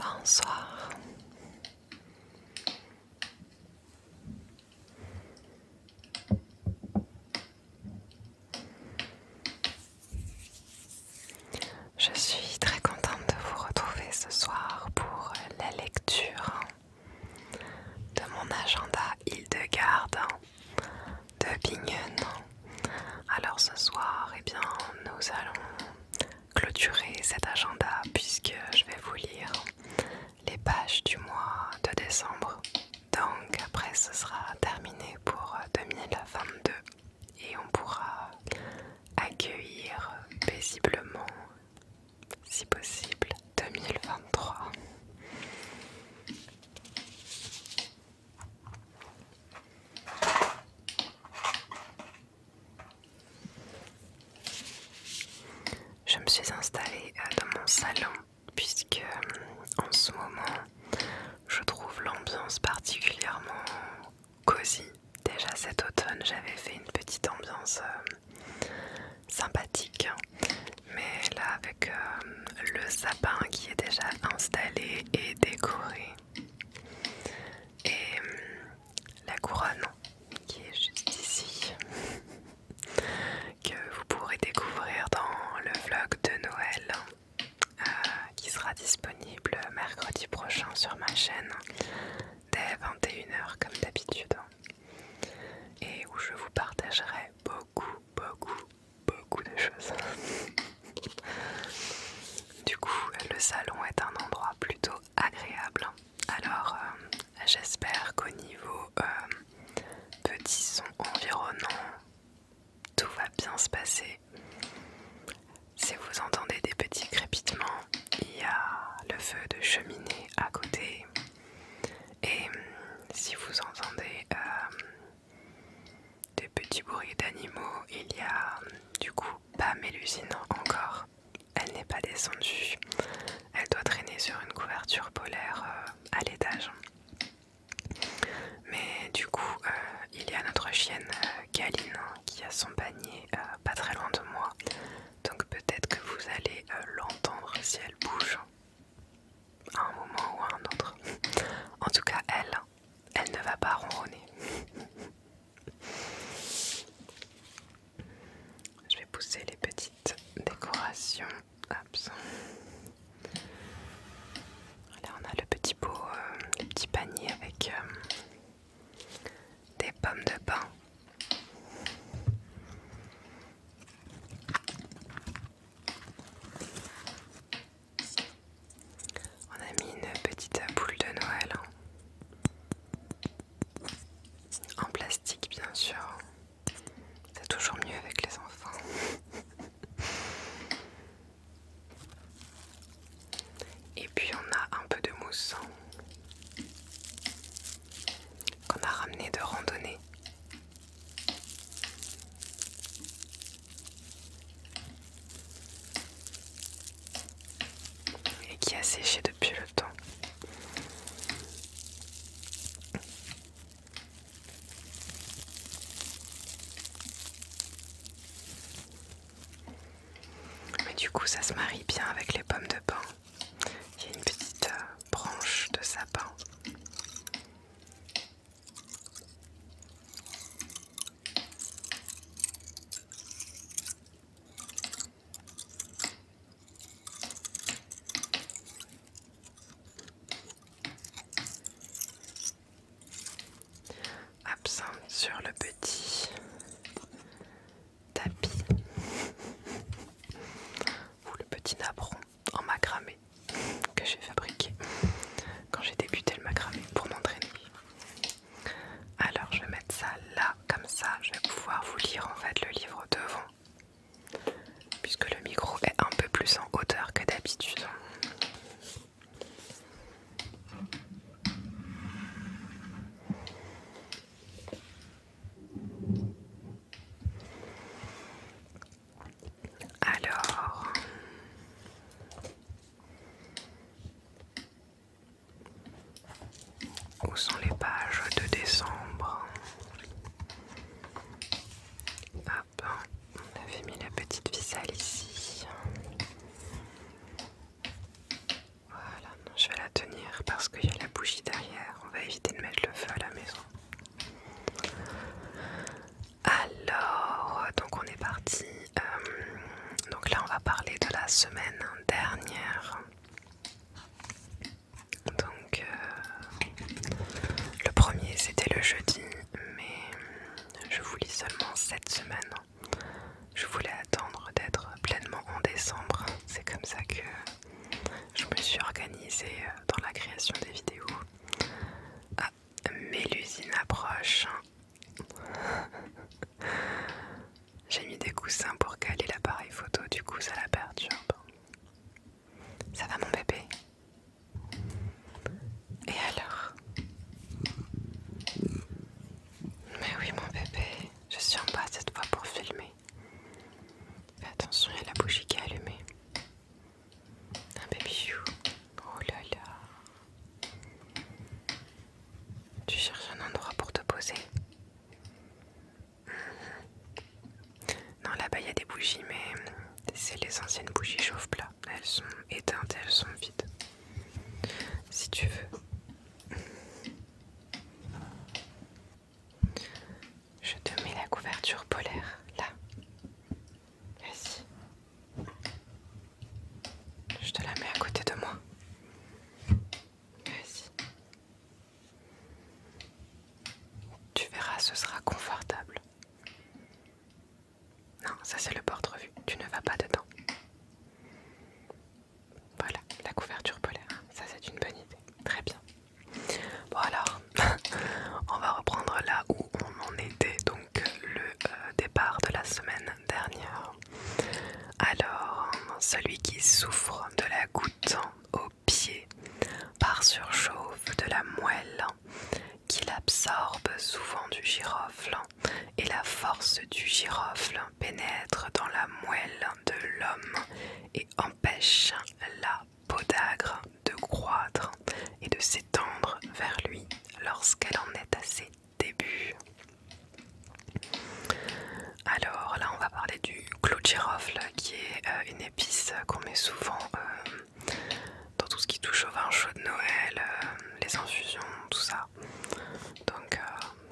Bonsoir. Je suis très contente de vous retrouver ce soir pour la lecture de mon agenda Île-de-Garde de Bingen. Alors ce soir, nous allons clôturer cet agenda puisque je vais vous lire les pages du mois de décembre. Donc après ce sera terminé pour 2022 et on pourra accueillir paisiblement, si possible, 2023. Je me suis installée dans mon salon puisque en ce moment je trouve l'ambiance particulièrement cosy. Déjà cet automne j'avais fait une petite ambiance sympathique, mais là avec le sapin qui est déjà installé et décoré et la couronne qui est juste ici que vous pourrez découvrir dans le vlog de Noël qui sera disponible mercredi prochain sur ma chaîne dès 21 h comme d'habitude, et où je vous partagerai beaucoup de choses. Du coup, le salon est un endroit plutôt agréable. Alors, j'espère qu'au niveau petits sons environnants, tout va bien se passer. Si vous entendez des petits crépitements, il y a le feu de cheminée à côté. Et si vous entendez des petits bruits d'animaux, il y a du coup pas Mélusine encore. Elle n'est pas descendue. Elle doit traîner sur une couverture polaire à l'étage. Mais du coup, il y a notre chienne Galine qui a son panier pas très loin de moi. Donc peut-être que vous allez l'entendre si elle bouge à un moment ou à un autre. En tout cas, elle ne va pas ronronner. Je vais pousser les petites décorations. Hop. Là, on a le petit pot, le petit panier avec des pommes de pin. On a mis une petite boule de Noël en plastique, bien sûr. C'est toujours mieux avec les enfants. Et puis on a un peu de mousse qu'on a ramené de randonnée. Et qui a séché depuis le temps. Mais du coup ça se marie bien avec les pommes de pin. Il y a une petite branche de sapin. Absinthe sur le petit tapis ou le petit napperon en macramé que j'ai fabriqué quand j'ai débuté le macramé pour m'entraîner. Alors je vais mettre ça là, comme ça je vais pouvoir vous lire en fait le livre devant, puisque le micro est un peu plus en hauteur que d'habitude. Alors, où sont les pages de décembre? Hop, on avait mis la petite ficelle ici. Voilà, je vais la semaine dernière. Donc le premier c'était le jeudi, mais je vous lis seulement cette semaine. Je voulais attendre d'être pleinement en décembre. C'est comme ça que je me suis organisée dans la création des vidéos. Ah, Mélusine approche. J'ai mis des coussins pour caler l'appareil photo, du coup ça la perturbe. Ça va mon bébé? Et alors? Mais oui mon bébé, je suis en bas cette fois pour filmer. Fais attention, il y a la bougie qui est allumée. Un baby chou. Oh là là. Tu cherches un endroit pour te poser? Non, là-bas il y a des bougies, mais c'est les anciennes bougies chauffe-plat. Elles sont éteintes, elles sont vides. Si tu veux. Je te mets la couverture polaire, là. Vas-y. Je te la mets à côté de moi. Vas-y. Tu verras, ce sera confortable. Non, ça c'est le porte-revue. Tu ne vas pas dedans. Voilà, la couverture polaire. Ça c'est une bonne idée. Très bien. Bon alors, on va reprendre là où on en était. Donc le départ de la semaine dernière. Alors, celui qui souffre de la goutte au pied par surchauffe de la moelle qu'il absorbe souvent du girofle et la force du girofle pénètre dans la moelle de l'homme et empêche la podagre de croître et de s'étendre vers lui lorsqu'elle en est à ses débuts. Alors là on va parler du clou de girofle qui est une épice qu'on met souvent dans tout ce qui touche au vin chaud de Noël, les infusions, tout ça. Donc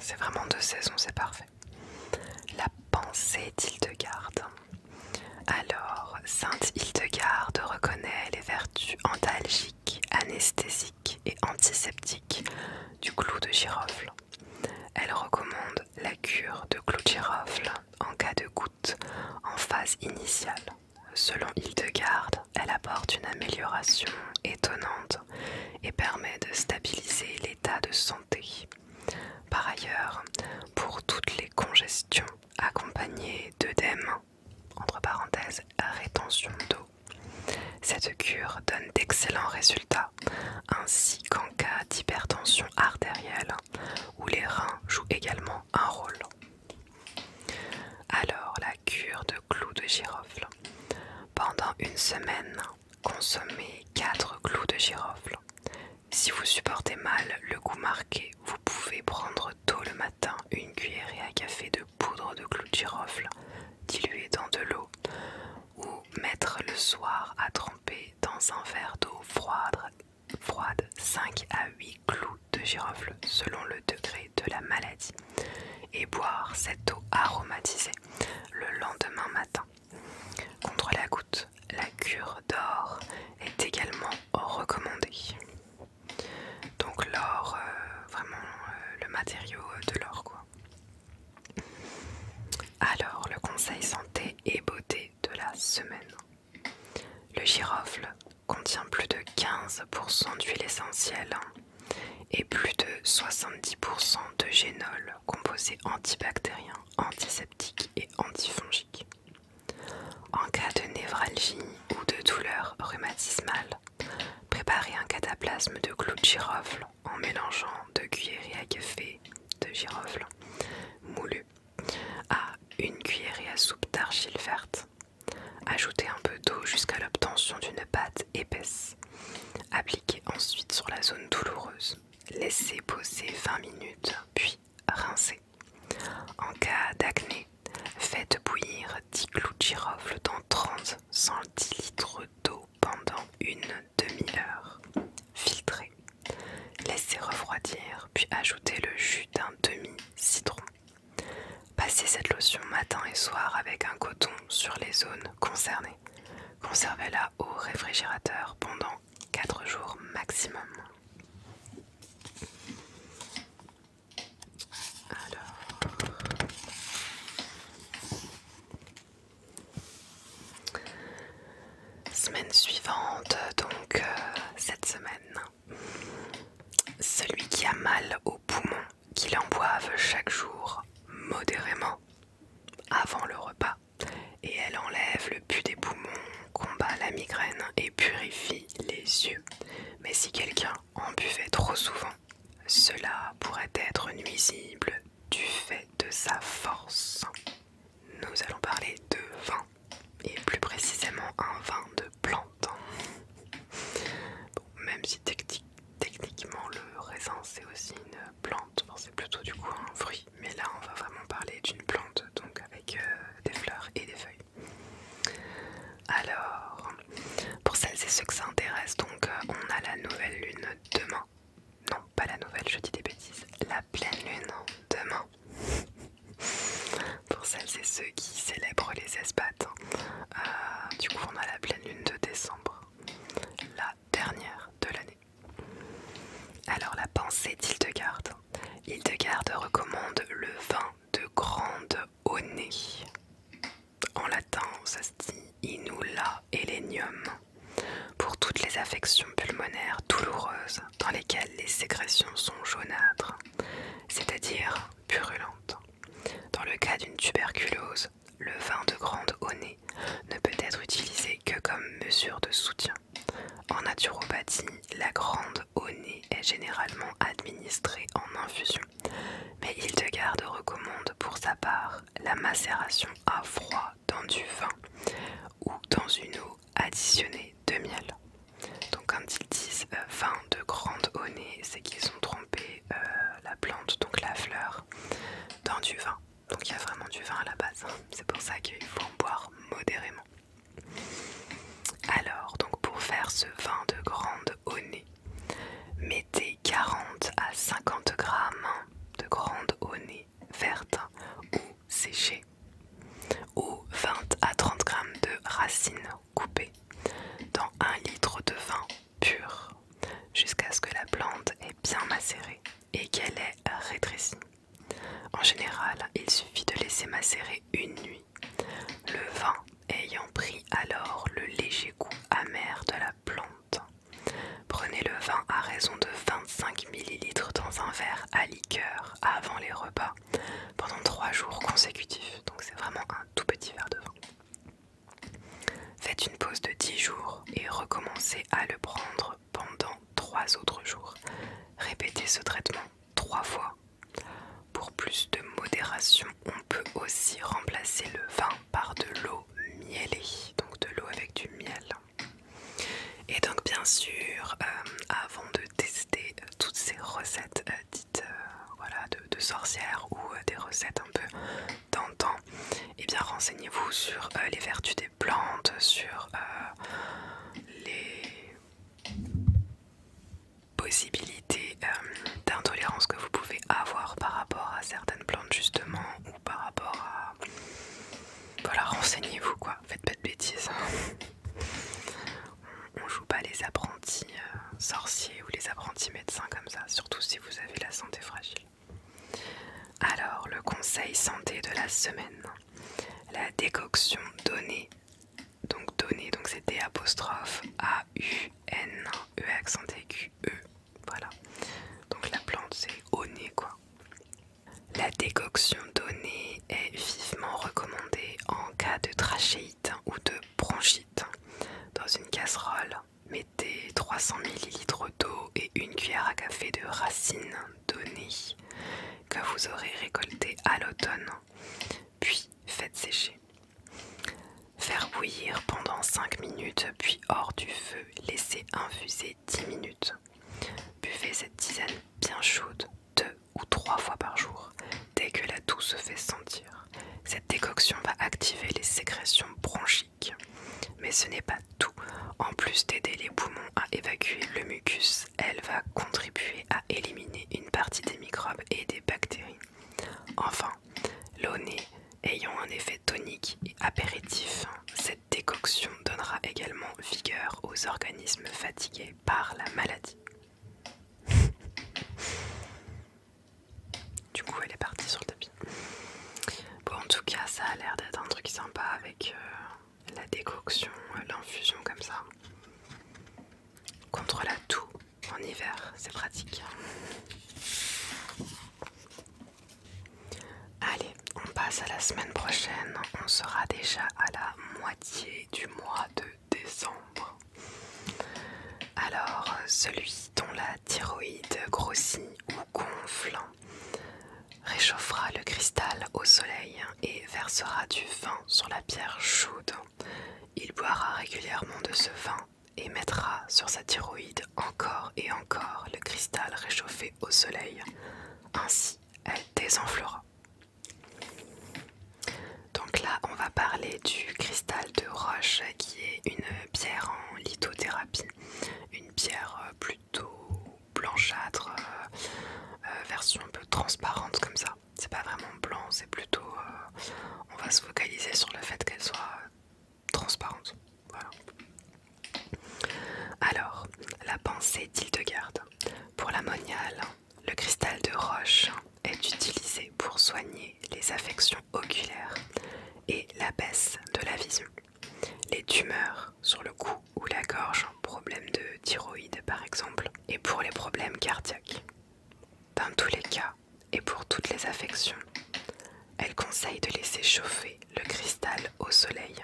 c'est vraiment de saison, c'est parfait. La pensée d'Hildegarde. Alors, Sainte Hildegarde reconnaît les vertus antalgiques, anesthésiques et antiseptiques du clou de girofle. Elle recommande la cure de clou de girofle en cas de goutte en phase initiale. Selon Hildegarde, elle apporte une amélioration étonnante et permet de stabiliser l'état de santé. Par ailleurs, pour toutes les congestions accompagnées d'œdème, entre parenthèses, rétention d'eau, cette cure donne d'excellents résultats, ainsi qu'en cas d'hypertension artérielle, où les reins jouent également un rôle. Alors, la cure de clou de girofle. Pendant une semaine, consommez 4 clous de girofle. Si vous supportez mal le goût marqué, vous pouvez prendre tôt le matin une cuillerée à café de poudre de clou de girofle diluée dans de l'eau ou mettre le soir à tremper dans un verre d'eau froide 5 à 8 clous de girofle selon le degré de la maladie et boire cette eau aromatisée le lendemain matin. Contre la goutte, la cure d'or est également recommandée. Donc l'or, vraiment le matériau de l'or quoi. Alors le conseil santé et beauté de la semaine. Le girofle contient plus de 15% d'huile essentielle et plus de 70% de génol, composé antibactérien, antiseptique et antifongique. En cas de névralgie ou de douleur rhumatismale, préparez un cataplasme de clou de girofle en mélangeant 2 cuillerées à café de girofle moulu à 1 cuillerée à soupe d'argile verte. Ajoutez un peu d'eau jusqu'à l'obtention d'une pâte épaisse. Appliquez ensuite sur la zone douloureuse. Laissez poser 20 minutes, puis rincez. En cas d'acné, faites bouillir 10 clous de girofle dans 30 centilitres d'eau pendant une demi-heure. Filtrez. Laissez refroidir, puis ajoutez le jus d'un demi-citron. Passez cette lotion matin et soir avec un coton sur les zones concernées. Conservez-la au réfrigérateur pendant 4 jours maximum. Alors, semaine suivante, donc cette semaine, celui qui a mal aux poumons, qu'il en boive chaque jour modérément avant le repas, et elle enlève le pus des poumons, combat la migraine et purifie les yeux. Mais si quelqu'un en buvait trop souvent, cela pourrait être nuisible du fait de sa force. Nous allons parler de vin, et plus précisément un vin de plante. Bon, même si techniquement le raisin c'est aussi une plante, enfin, c'est plutôt du coup un fruit, mais là on va vraiment parler d'une plante, donc avec des fleurs et des feuilles. Alors, pour celles et ceux que ça intéresse, donc on a la nouvelle lune demain. Non, pas la nouvelle, je dis des bêtises. La pleine lune demain. Pour celles et ceux qui célèbrent les esbattes. Du coup, on a la pleine lune de décembre. La dernière de l'année. Alors, la pensée d'Hildegarde. Hildegarde recommande le vin de grande au nez. En latin, ça se dit inula elenium. Pour toutes les affections pulmonaires douloureuses dans lesquelles les sécrétions sont jaunâtres, c'est-à-dire purulentes. Dans le cas d'une tuberculose, le vin de grande au nez ne peut être utilisé que comme mesure de soutien. En naturopathie, la grande au nez est généralement administrée en infusion, mais Hildegarde recommande pour sa part la macération à froid dans du vin ou dans une eau additionnée de miel. Donc quand ils disent vin de grande au nez, c'est qu'ils ont trempé la plante, donc la fleur, dans du vin. Donc il y a vraiment du vin à la base, c'est pour ça qu'il faut en boire modérément. Alors, donc pour faire ce vin de grande au nez, mettez 40 à 50 grammes de grande au nez verte ou séchée, ou 20 à 30 grammes de racines coupées dans 1 litre de vin pur, jusqu'à ce que la plante ait bien macéré et qu'elle ait rétréci. En général, il suffit de laisser macérer une nuit, le vin ayant pris alors le léger goût amer de la plante. Prenez le vin à raison de 25 ml dans un verre à liqueur avant les repas pendant 3 jours consécutifs, donc c'est vraiment un tout petit verre de vin. Faites une pause de 10 jours et recommencez à le prendre pendant 3 autres jours. Répétez ce traitement 3 fois. Pour plus de modération, on peut aussi remplacer le vin par de l'eau mielée, donc de l'eau avec du miel. Et donc bien sûr, avant de tester toutes ces recettes dites voilà, de sorcières ou des recettes un peu d'antan, et bien renseignez-vous sur les vertus des plantes, sur les possibilités d'intolérance que vous pouvez avoir par rapport à certaines plantes justement, ou par rapport à... Voilà, renseignez-vous quoi, faites pas de bêtises. On joue pas les apprentis sorciers ou les apprentis médecins comme ça, surtout si vous avez la santé fragile. Alors, le conseil santé de la semaine, la décoction donnée, donc c'est D apostrophe A U N E accent aigu E, voilà. Donc la plante c'est au nez quoi. La décoction donnée est vivement recommandée en cas de trachéite ou de bronchite. Dans une casserole, mettez 300 ml d'eau et 1 cuillère à café de racines données que vous aurez récoltées à l'automne, puis faites sécher. Faire bouillir pendant 5 minutes, puis hors du feu, laissez infuser 10 minutes. Buvez cette tisane bien chaude 2 ou 3 fois par jour, dès que la toux se fait sentir. Cette décoction va activer les sécrétions bronchiques. Mais ce n'est pas tout. En plus d'aider les poumons à évacuer le mucus, elle va contribuer à éliminer une partie des microbes et des bactéries. Enfin, l'eau nez ayant un effet tonique et apéritif, cette décoction donnera également meilleur aux organismes fatigués par la maladie. Du coup, elle est partie sur le tapis. Bon, en tout cas, ça a l'air d'être un truc sympa avec la décoction, l'infusion comme ça. Contre la toux en hiver, c'est pratique. Allez, on passe à la semaine prochaine. On sera déjà à la moitié du mois de décembre. Alors, celui dont la thyroïde grossit ou gonfle réchauffera le cristal au soleil et versera du vin sur la pierre chaude. Il boira régulièrement de ce vin et mettra sur sa thyroïde encore et encore le cristal réchauffé au soleil. Ainsi, elle désenflera. Donc là, on va parler du cristal de roche qui est une pierre en lithothérapie. Une pierre plutôt blanchâtre, version un peu transparente comme ça. C'est pas vraiment blanc, c'est plutôt... on va se focaliser sur le fait qu'elle soit transparente. Voilà. Alors, la pensée d'Hildegarde. Pour la moniale, le cristal de roche est utilisé pour soigner les affections oculaires et la baisse de la vision, les tumeurs sur le cou ou la gorge, problèmes de thyroïde par exemple, et pour les problèmes cardiaques. Dans tous les cas, et pour toutes les affections, elle conseille de laisser chauffer le cristal au soleil,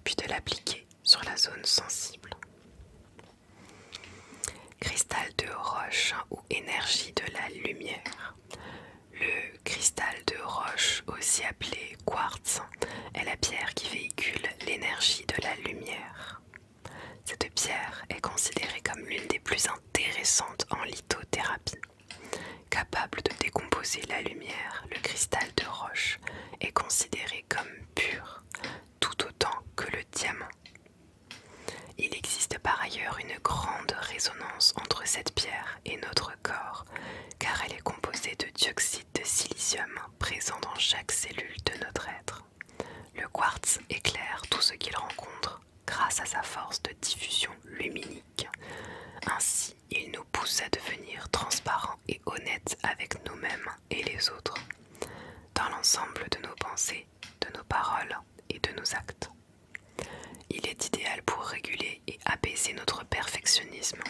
puis de l'appliquer sur la zone sensible. Cristal de roche ou énergie de la lumière. Le cristal de roche, aussi appelé quartz, est la pierre qui véhicule l'énergie de la lumière. Cette pierre est considérée comme l'une des plus intéressantes en lithothérapie. Capable de décomposer la lumière, le cristal de roche est considéré comme pur, tout autant que le diamant. Il existe par ailleurs une grande résonance entre cette pierre et notre corps, car elle est composée de dioxyde de silicium présent dans chaque cellule de notre être. Le quartz éclaire tout ce qu'il rencontre grâce à sa force de diffusion luminique. Ainsi, il nous pousse à devenir transparents et honnêtes avec nous-mêmes et les autres, dans l'ensemble de nos pensées, de nos paroles et de nos actes. Il est idéal pour réguler et apaiser notre perfectionnisme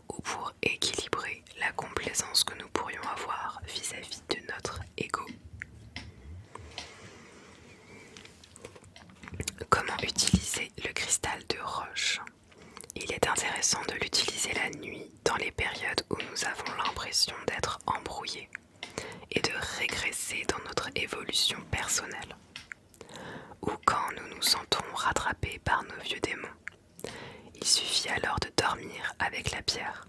ou pour équilibrer la complaisance que nous pourrions avoir vis-à-vis de notre ego. Comment utiliser le cristal de roche? Il est intéressant de l'utiliser la nuit dans les périodes où nous avons l'impression d'être embrouillés et de régresser dans notre évolution personnelle, ou quand nous nous sentons rattrapés par nos vieux démons. Il suffit alors de dormir avec la pierre.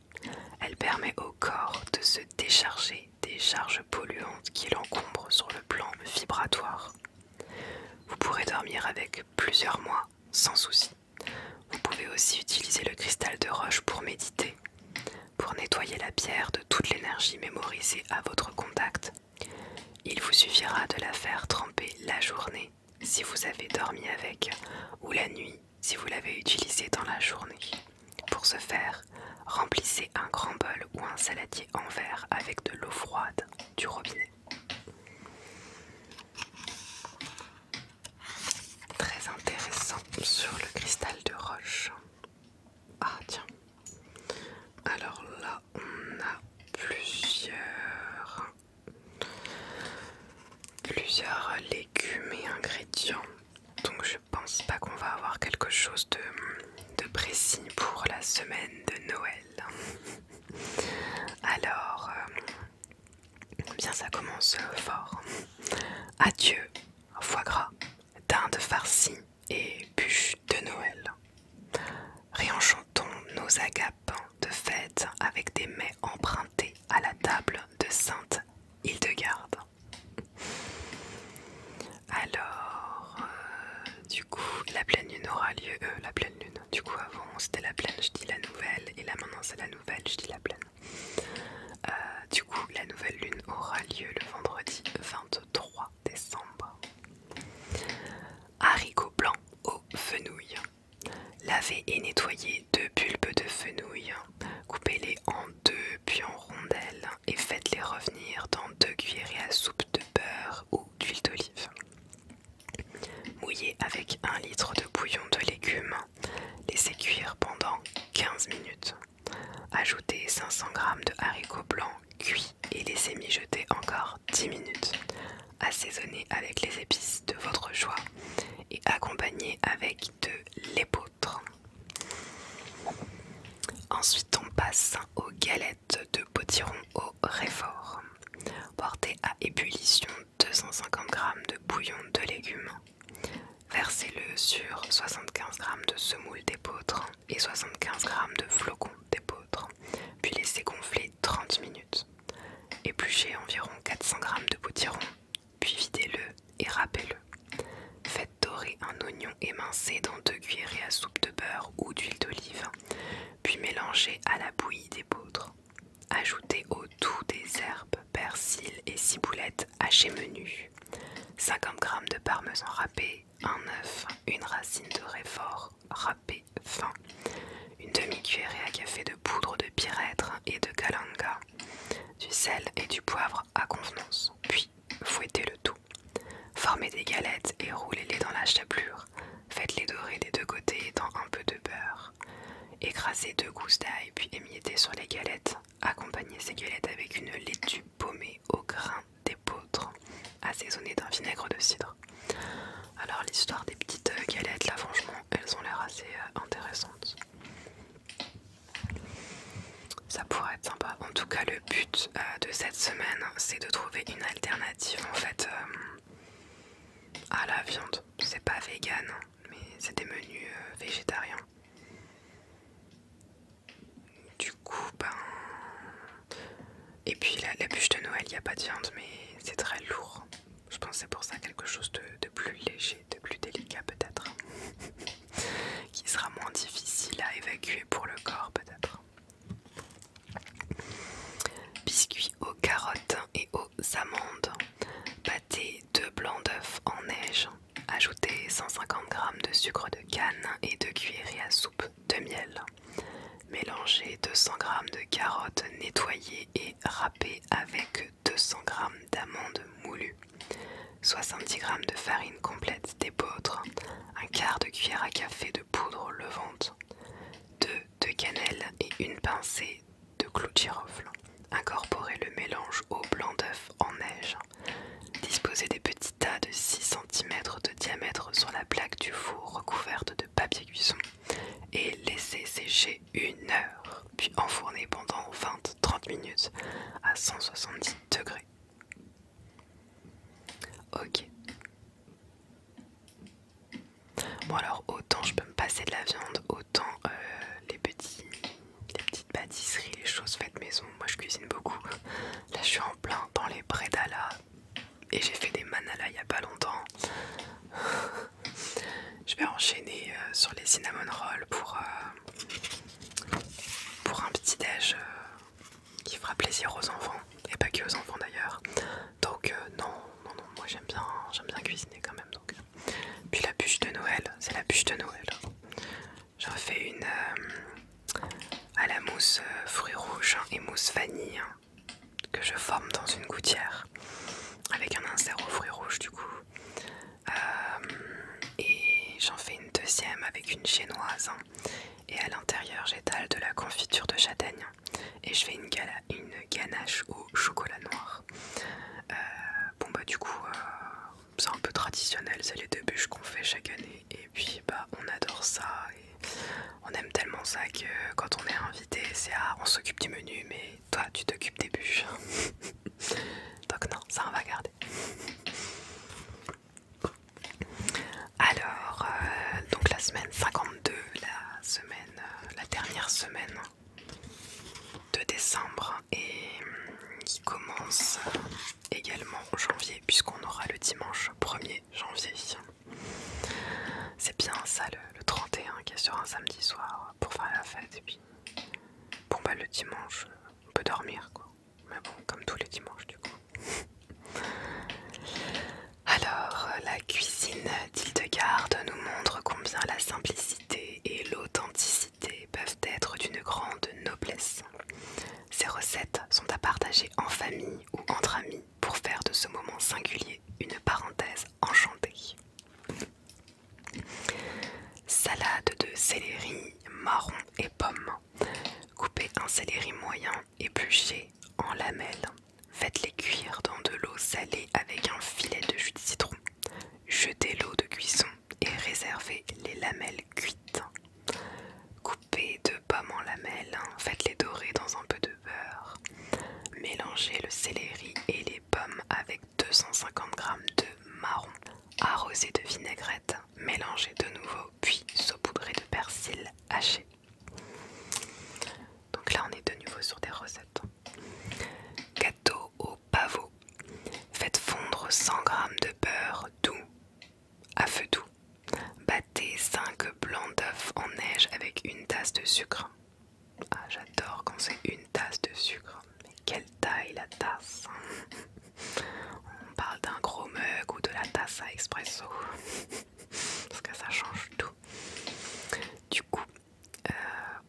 Elle permet au corps de se décharger des charges polluantes qui l'encombrent sur le plan vibratoire. Vous pourrez dormir avec plusieurs mois sans souci. Vous pouvez aussi utiliser le cristal de roche pour méditer, pour nettoyer la pierre de toute l'énergie mémorisée à votre contact. Il vous suffira de la faire tremper la journée si vous avez dormi avec, ou la nuit si vous l'avez utilisée dans la journée. Pour ce faire, remplissez un grand bol ou un saladier en verre avec de l'eau froide du robinet. Très intéressant sur le cristal de roche. Ah tiens, alors là on a plusieurs légumes et ingrédients, donc je pense pas qu'on va avoir quelque chose de précis pour la semaine de Noël. Alors, bien ça commence fort. Adieu, foie gras, dinde farcie et bûche de Noël. Réenchantons nos agapes de fête avec des mets empruntés à la table de Sainte Hildegarde. Alors, du coup, la pleine lune aura lieu... la pleine lune, du coup avant c'était la pleine, je dis la nouvelle, et là maintenant c'est la nouvelle, je dis la pleine. Du coup, la nouvelle lune aura lieu le vendredi 23 décembre. Haricots blancs aux fenouilles. La Lavez et nettoyez 2 bulbes de fenouil. Coupez-les en 2 puis en rondelles et faites-les revenir dans 2 cuillerées à soupe de beurre ou d'huile d'olive. Mouillez avec 1 litre de bouillon de légumes. Laissez cuire pendant 15 minutes. Ajoutez 500 g de haricots blancs cuits et laissez mijoter encore 10 minutes. Assaisonnez avec les épices de votre choix et accompagnez avec de l'épeautre. Ensuite, on passe aux galettes de potiron au réfort. Portez à ébullition 250 g de bouillon de légumes. Versez-le sur 75 g de semoule d'épeautre et 75 g de flocons d'épeautre, puis laissez gonfler 30 minutes. Épluchez environ 400 g de potiron, puis videz-le et râpez-le. Faites dorer un oignon émincé dans 2 cuillerées à soupe de beurre ou d'huile d'olive, puis mélangez à la bouillie d'épeautre. Ajoutez au tout des herbes, persil et ciboulette hachées menues, 50 g de parmesan râpé, un œuf, une racine de réfort râpée fin, une demi-cuillerée à café de poudre de pyrètre et de kalanga, du sel et du poivre à convenance, puis fouettez le tout. Formez des galettes et roulez-les dans la chapelure. Faites-les dorer des 2 côtés dans un peu de beurre. Écrasez 2 gousses d'ail puis émiettez sur les galettes. Accompagnez ces galettes avec une laitue paumée au grain d'épeautre, assaisonnée d'un vinaigre de cidre. Alors l'histoire des petites galettes là, franchement, elles ont l'air assez intéressantes. Ça pourrait être sympa. En tout cas, le but de cette semaine, c'est de trouver une alternative en fait à la viande. C'est pas vegan, mais c'est des menus végétariens. Du coup, et puis la bûche de Noël, il n'y a pas de viande, mais c'est très lourd. Je pense que c'est pour ça quelque chose de plus léger, de plus délicat peut-être. Qui sera moins difficile à évacuer pour le corps peut-être. Biscuits aux carottes et aux amandes. Battez 2 blancs d'œufs en neige. Ajoutez 150 g de sucre de canne et 2 cuillerées à soupe de miel. Mélangez 200 g de carottes nettoyées et râpées avec 200 g d'amandes moulues, 70 g de farine complète d'épeautre, un quart de cuillère à café de poudre levante, 2 de cannelle et une pincée de clous de girofle. Incorporez le mélange au blanc d'œuf en neige. Disposez des petits tas de 6 cm de diamètre sur la plaque du four recouverte de papier cuisson et laissez sécher 1 heure, puis enfournez pendant 20-30 minutes à 170 degrés. Ok. Bon alors autant je peux me passer de la viande, autant les petites pâtisseries, les choses faites maison, moi je cuisine beaucoup. Là je suis en plein dans les bredala et j'ai fait des manala il y a pas longtemps. Je vais enchaîner sur les cinnamon rolls pour un petit déj qui fera plaisir aux enfants et pas que aux enfants d'ailleurs. Donc non, moi j'aime bien cuisiner quand même. Donc. Puis la bûche de Noël, c'est la bûche de Noël. J'en fais une à la mousse fruits rouges et mousse vanille que je forme dans une gouttière avec un insert aux fruits rouges du coup. Et j'en fais une deuxième avec une génoise et à l'intérieur j'étale de la confiture de châtaigne et je fais une ganache au chocolat noir. Bon bah du coup c'est un peu traditionnel, c'est les 2 bûches qu'on fait chaque année et puis on adore ça et on aime tellement ça que quand on est invité c'est on s'occupe du menu mais toi tu t'occupes des bûches. Donc non, ça on va garder. Alors donc la semaine 52, la dernière semaine de décembre et qui commence également en janvier puisqu'on aura le dimanche 1er janvier. C'est bien ça le 31 qui est sur un samedi soir pour faire la fête et puis bon le dimanche on peut dormir quoi. Mais bon comme tous les dimanches du coup. Alors la cuisine d'Hildegarde nous montre combien la simplicité et l'autonomie pommes. Coupez un céleri moyen épluché en lamelles. Faites-les cuire dans de l'eau salée avec un filet de jus de citron. Jetez l'eau de cuisson et réservez les lamelles cuites. Coupez 2 pommes en lamelles, faites-les dorer dans un peu de beurre. Mélangez le céleri et les pommes avec 250 g de marron. Arrosez de vinaigrette, mélangez de nouveau, puis saupoudrez de persil haché. Donc là on est de nouveau sur des recettes. Gâteau au pavot. Faites fondre 100 g de beurre doux à feu doux. Battez 5 blancs d'œufs en neige avec une tasse de sucre. Ah, j'adore quand c'est une tasse de sucre. Mais quelle taille la tasse! On parle d'un gros mug ou de la tasse à espresso. Parce que ça change tout. Du coup,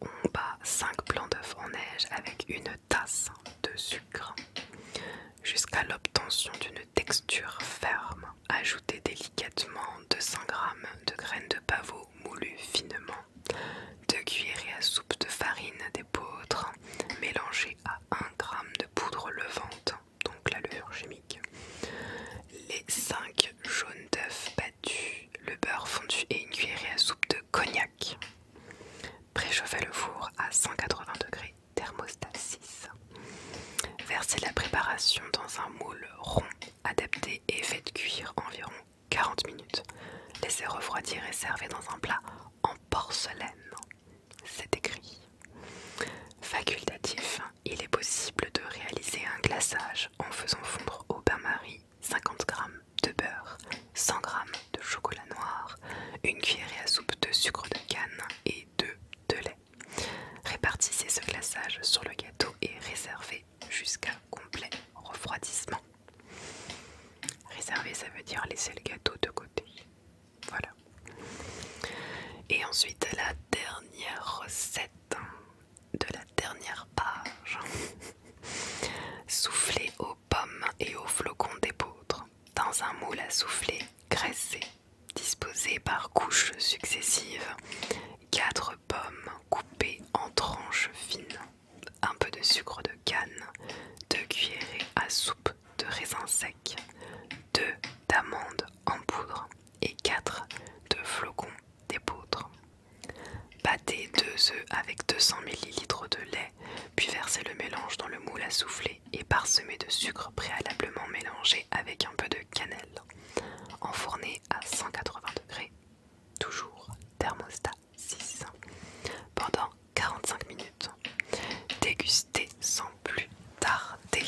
on bat 5 blancs d'œufs en neige avec une tasse de sucre jusqu'à l'obtention d'une texture ferme. Ajoutez délicatement 200 g de graines de pavot moulues finement, 2 cuillerées à soupe de farine d'épeautre mélangée à 1 g de poudre levante, donc la levure chimique, les 5 jaunes d'œufs battus, le beurre fondu et une cuillerée à soupe de cognac. Préchauffez le four à 180 degrés, thermostat 6. Versez la préparation dans un moule rond adapté et faites cuire environ 40 minutes. Laissez refroidir et servez dans un plat en porcelaine. C'est écrit. Facultatif, il est possible de réaliser un glaçage en faisant fondre au bain-marie 50 g de beurre, 100 g de chocolat noir, une cuillerée à soupe de sucre de canne et 2 de lait. Répartissez ce glaçage sur le gâteau et réservez jusqu'à complet refroidissement. Réserver, ça veut dire laisser le gâteau de côté. Voilà. Et ensuite, la dernière recette de la dernière page. Soufflez aux pommes et aux flocons d'épeautre dans un moule à souffler graissé. Disposez par couches successives 4 pommes coupées en tranches fines, un peu de sucre de canne, 2 cuillerées à soupe de raisin sec, 2 d'amandes en poudre et 4 de flocons d'épeautre. Battez 2 œufs avec 200 ml de lait, puis versez le mélange dans le moule à souffler et parsemez de sucre préalablement mélangé avec un peu de cannelle. Enfournez à 180 degrés, toujours thermostat 6, pendant 45 minutes. Dégustez sans plus tarder.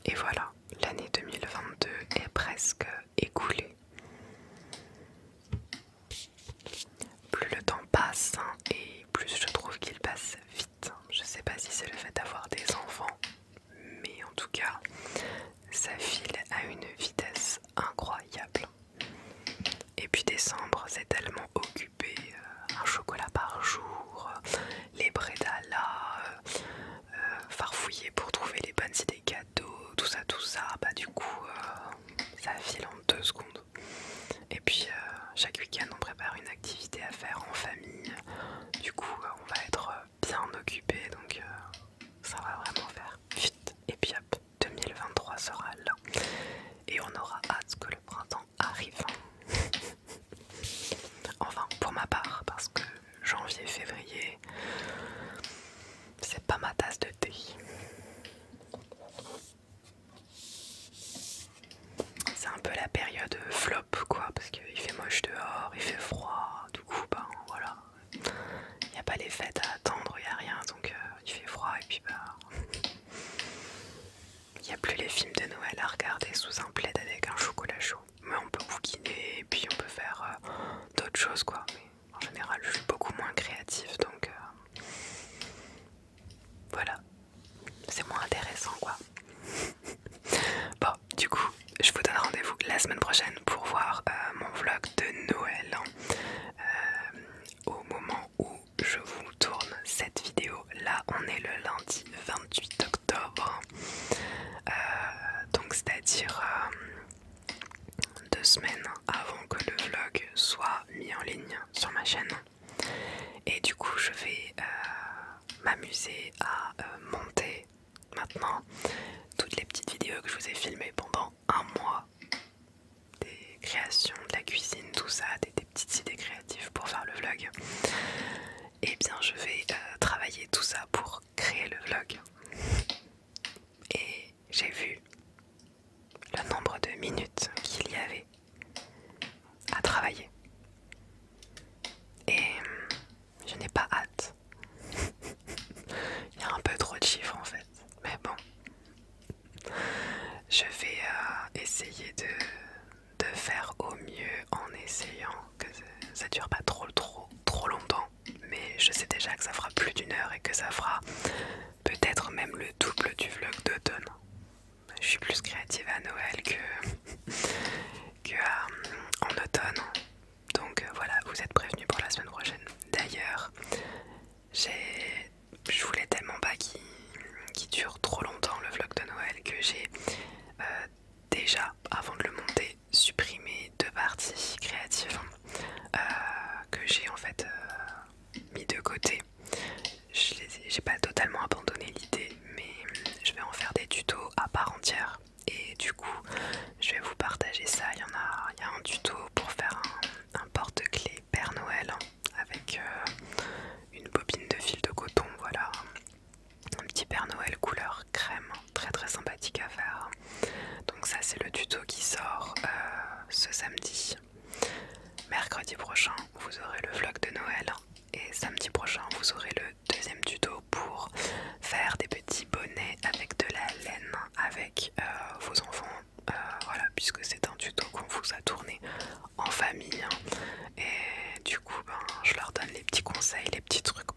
Et voilà, l'année 2022 est presque écoulée. Plus le temps passe et plus je trouve qu'il passe vite. Je sais pas si c'est le fait d'avoir des enfants, mais en tout cas, ça file à une vitesse incroyable. Et puis décembre, c'est tellement occupé, un chocolat par jour, les brédalas, farfouiller pour trouver les bonnes idées cadeaux, tout ça, bah du coup, ça file en 2 secondes. Et puis chaque week-end, on prépare une activité à faire en famille. Du coup, on va être bien occupé, donc ça va vraiment faire vite. Et puis hop, 2023 sera là. Et on aura hâte que le printemps arrive. Enfin, pour ma part, parce que janvier, février, c'est pas ma tasse de thé. C'est un peu la période flop, quoi, parce qu'il fait moche dehors, il fait froid, du coup, ben voilà. Il n'y a pas les fêtes à attendre, il n'y a rien, donc il fait froid, et puis bah. Il n'y a plus les films de Noël à regarder sous un plaid avec un chocolat chaud. Mais on peut bouquiner, et puis on peut faire d'autres choses, quoi. Mais en général, je suis beaucoup moins créative, donc voilà. C'est moins intéressant, quoi. Bon, du coup, je vous donne rendez-vous la semaine prochaine pour voir mon vlog de Noël. Au moment où je vous tourne cette vidéo, là on est le lundi 28 octobre. Donc c'est-à-dire 2 semaines avant que le vlog soit mis en ligne sur ma chaîne. Et du coup je vais m'amuser à monter maintenant toutes les petites vidéos que je vous ai filmées pendant un mois. Des créations, de la cuisine, tout ça, des petites idées créatives pour faire le vlog. Et bien je vais travailler tout ça pour créer le vlog. Et j'ai vu le nombre de minutes qu'il y avait à travailler. Et je n'ai pas hâte. Il y a un peu trop de chiffres en fait. Mais bon. Je vais essayer de faire au mieux en essayant que ça dure pas trop longtemps. Mais je sais déjà que ça fera plus d'1 heure et que ça fera peut-être même le double du vlog d'automne. Je suis plus créative à Noël que en automne. Donc voilà, vous êtes prévenus pour la semaine prochaine. D'ailleurs, je voulais tellement pas qu'il dure trop longtemps le vlog de Noël que j'ai déjà, avant de le monter, supprimé 2 parties créatives que j'ai en fait mis de côté. J'ai pas totalement abandonné l'idée, mais je vais en faire des tutos à part entière. Et du coup, je vais vous partager ça. Il y a un tuto pour faire un porte-clés Père Noël avec une bobine de fil de coton, voilà. Un petit Père Noël couleur crème, très très sympathique à faire. Donc ça c'est le tuto qui sort ce samedi. Mercredi prochain vous aurez le vlog de Noël. Et samedi prochain vous aurez le 2e tuto pour faire des petits bonnets avec de la laine avec vos enfants. Voilà, puisque c'est un tuto qu'on vous a tourné en famille. Et du coup je leur donne les petits conseils, les petits trucs